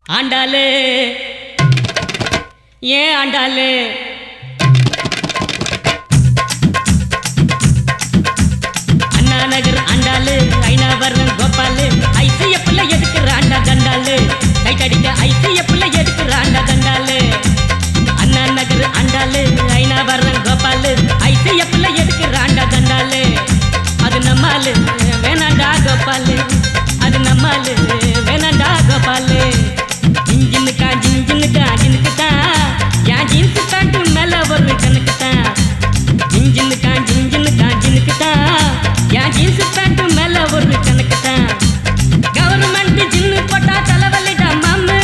ஆண்டாளே ஏன் ஆண்டாளே அண்ணா நகர் ஆண்டாளு ஐநாவரம் கோபாலு ஐசிஎஃப்ல எடுக்கிறாண்டா தண்டாளு டைட் அடிக்க ஐசிஎஃப்ல எடுக்கிறாண்டா தண்டாளு அண்ணா நகர் ஆண்டாளு ஐநாவரம் கோபாலு ஐசிஎஃப்ல எடுக்கிறாண்டா தண்டாளு அது நம்மாலு வேணாண்டா கோபாலு அது நம்மாலு வேணாண்டா கோபாலு ஜின்னுக்கா ஜின்னுக்கு தான் என் ஜீன்ஸு பேண்ட்டு மேல ஒரு கணக்கு தான் ஜின்னுக்கா ஜின்னுக்கு தான் என் ஜீன்ஸு பேண்ட்டு மேல ஒரு கணக்கு தான் கவர்மெண்ட் ஜின்னு போட்டா தலைவலிடா மாமு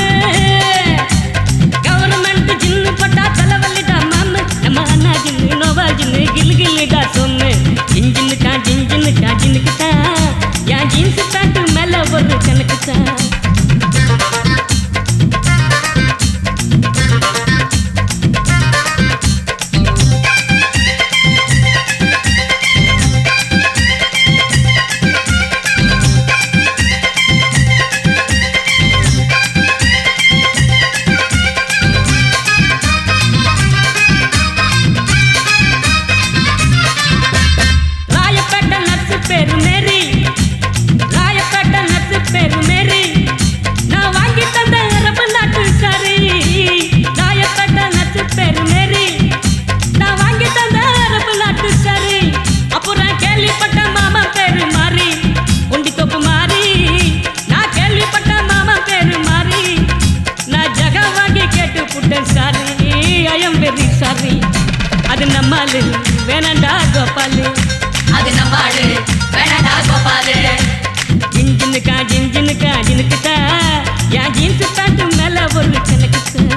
கவர்மெண்ட் ஜின்னு போட்டா தலைவலிடா மாமு நம்ம அண்ணா ஜின்னு நோவா ஜின்னு கில்லுடா சொன்னு ஜின்னுக்கு தான் என் ஜீன்ஸு பேண்ட்டு மேல ஒரு கணக்கு தான் அது நம்மாலு வேணாண்டா கோபாலு அது நம்மாலு வேணாண்டா கோபாலு ஜின்னுக்கு தான் என் ஜீன்ஸு பேண்ட்டு மேல ஒரு கணக்கு தான்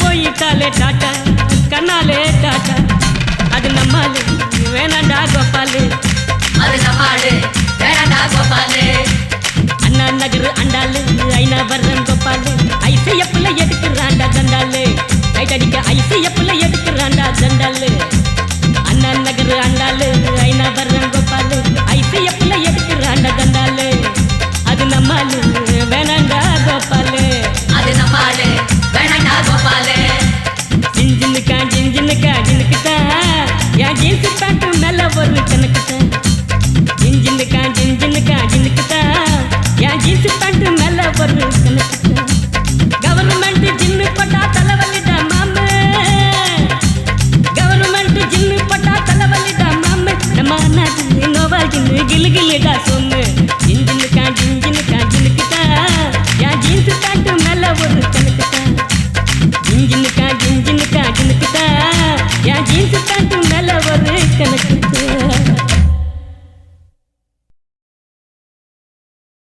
போயிட்டாலே